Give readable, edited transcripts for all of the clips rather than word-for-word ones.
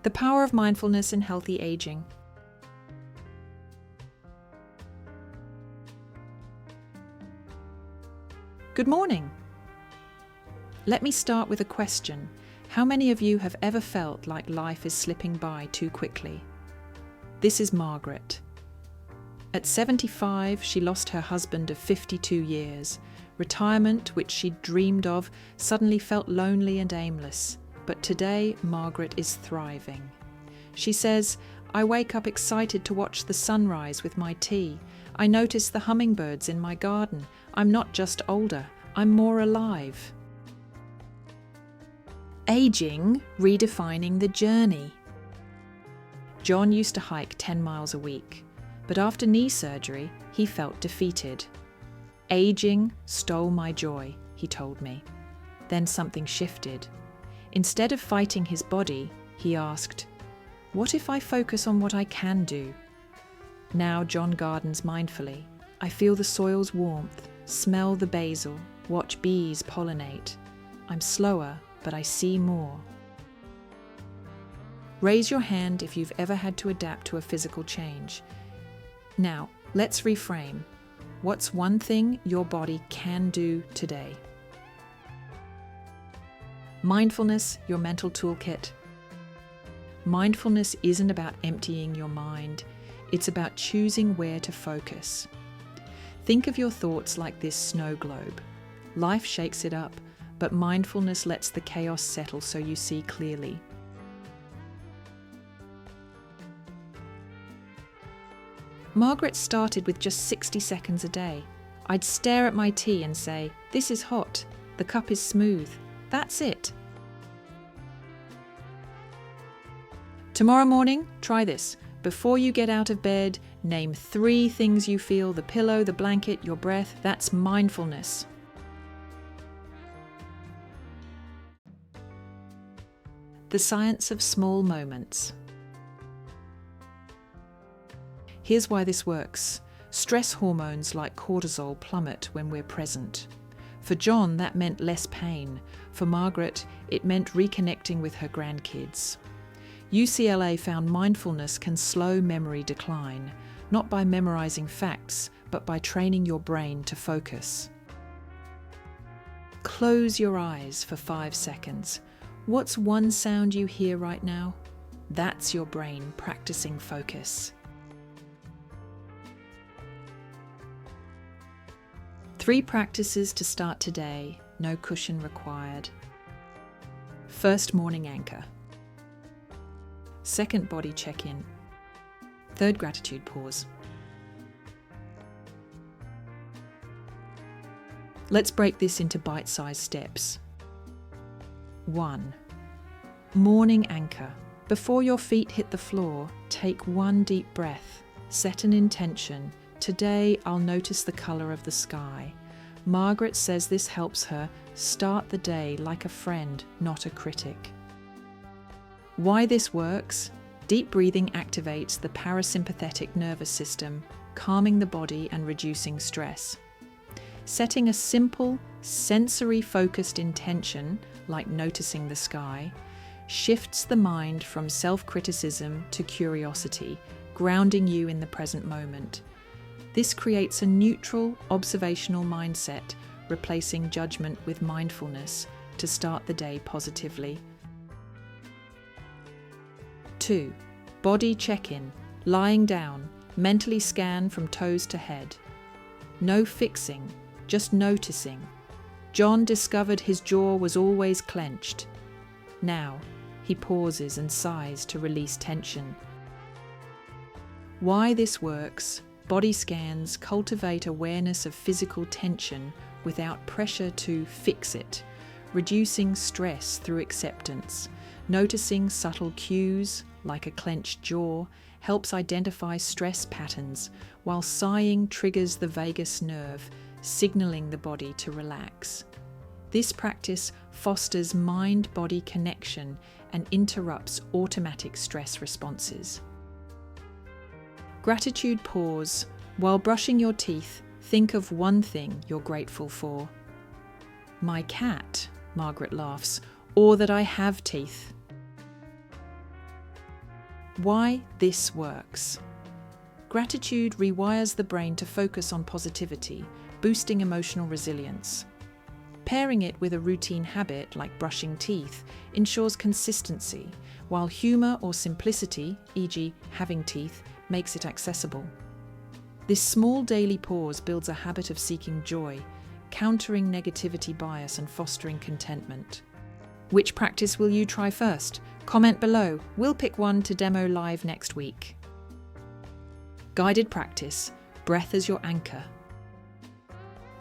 The power of mindfulness in healthy aging. Good morning. Let me start with a question. How many of you have ever felt like life is slipping by too quickly? This is Margaret. At 75, she lost her husband of 52 years. Retirement, which she'd dreamed of, suddenly felt lonely and aimless. But today, Margaret is thriving. She says, "I wake up excited to watch the sunrise with my tea. I notice the hummingbirds in my garden. I'm not just older, I'm more alive." Aging, redefining the journey. John used to hike 10 miles a week, but after knee surgery, he felt defeated. "Aging stole my joy," he told me. Then something shifted. Instead of fighting his body, he asked, "What if I focus on what I can do?" Now John gardens mindfully. I feel the soil's warmth, smell the basil, watch bees pollinate. I'm slower, but I see more. Raise your hand if you've ever had to adapt to a physical change. Now, let's reframe. What's one thing your body can do today? Mindfulness, your mental toolkit. Mindfulness isn't about emptying your mind. It's about choosing where to focus. Think of your thoughts like this snow globe. Life shakes it up, but mindfulness lets the chaos settle so you see clearly. Margaret started with just 60 seconds a day. I'd stare at my tea and say, "This is hot, the cup is smooth." That's it. Tomorrow morning, try this. Before you get out of bed, name 3 things you feel: the pillow, the blanket, your breath. That's mindfulness. The science of small moments. Here's why this works. Stress hormones like cortisol plummet when we're present. For John, that meant less pain. For Margaret, it meant reconnecting with her grandkids. UCLA found mindfulness can slow memory decline, not by memorizing facts, but by training your brain to focus. Close your eyes for 5 seconds. What's one sound you hear right now? That's your brain practicing focus. 3 practices to start today, no cushion required. First, morning anchor. Second, body check-in. Third, gratitude pause. Let's break this into bite-sized steps. 1. Morning anchor. Before your feet hit the floor, take 1 deep breath. Set an intention. Today, I'll notice the colour of the sky. Margaret says this helps her start the day like a friend, not a critic. Why this works? Deep breathing activates the parasympathetic nervous system, calming the body and reducing stress. Setting a simple, sensory-focused intention, like noticing the sky, shifts the mind from self-criticism to curiosity, grounding you in the present moment. This creates a neutral, observational mindset, replacing judgment with mindfulness to start the day positively. 2. Body check-in. Lying down, mentally scan from toes to head. No fixing, just noticing. John discovered his jaw was always clenched. Now, he pauses and sighs to release tension. Why this works? Body scans cultivate awareness of physical tension without pressure to fix it, reducing stress through acceptance. Noticing subtle cues, like a clenched jaw, helps identify stress patterns, while sighing triggers the vagus nerve, signaling the body to relax. This practice fosters mind-body connection and interrupts automatic stress responses. Gratitude pause. While brushing your teeth, think of one thing you're grateful for. My cat, Margaret laughs, or that I have teeth. Why this works. Gratitude rewires the brain to focus on positivity, boosting emotional resilience. Pairing it with a routine habit like brushing teeth ensures consistency, while humour or simplicity, e.g. having teeth, makes it accessible. This small daily pause builds a habit of seeking joy, countering negativity bias and fostering contentment. Which practice will you try first? Comment below. We'll pick one to demo live next week. Guided practice. Breath as your anchor.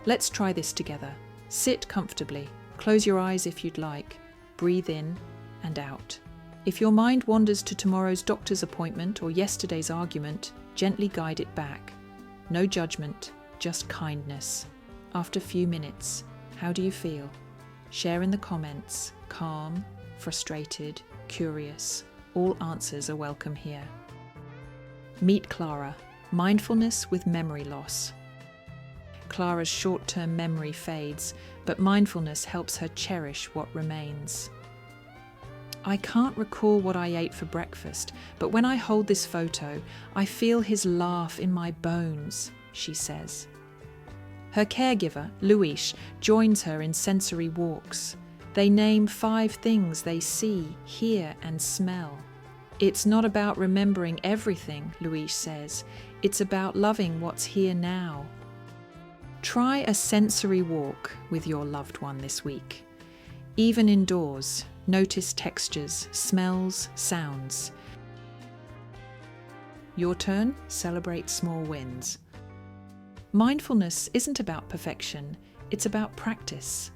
Let's try this together. Sit comfortably. Close your eyes if you'd like. Breathe in and out. If your mind wanders to tomorrow's doctor's appointment or yesterday's argument, gently guide it back. No judgment, just kindness. After a few minutes, how do you feel? Share in the comments. Calm, frustrated, curious. All answers are welcome here. Meet Clara. Mindfulness with memory loss. Clara's short-term memory fades, but mindfulness helps her cherish what remains. I can't recall what I ate for breakfast, but when I hold this photo, I feel his laugh in my bones, she says. Her caregiver, Luis, joins her in sensory walks. They name 5 things they see, hear, and smell. It's not about remembering everything, Luis says. It's about loving what's here now. Try a sensory walk with your loved one this week. Even indoors, notice textures, smells, sounds. Your turn, celebrate small wins. Mindfulness isn't about perfection, it's about practice.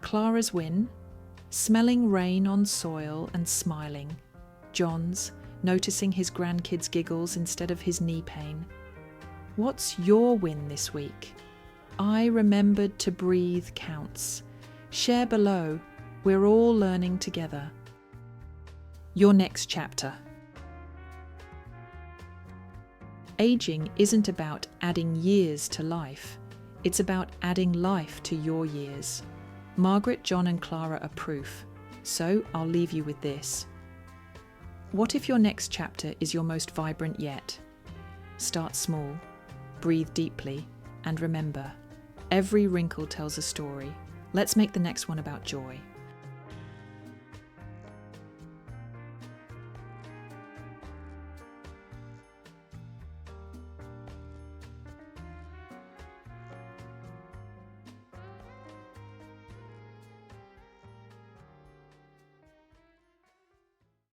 Clara's win, smelling rain on soil and smiling. John's, noticing his grandkids' giggles instead of his knee pain. What's your win this week? I remembered to breathe counts. Share below. We're all learning together. Your next chapter. Aging isn't about adding years to life. It's about adding life to your years. Margaret, John, and Clara are proof. So I'll leave you with this. What if your next chapter is your most vibrant yet? Start small, breathe deeply, and remember, every wrinkle tells a story. Let's make the next one about joy.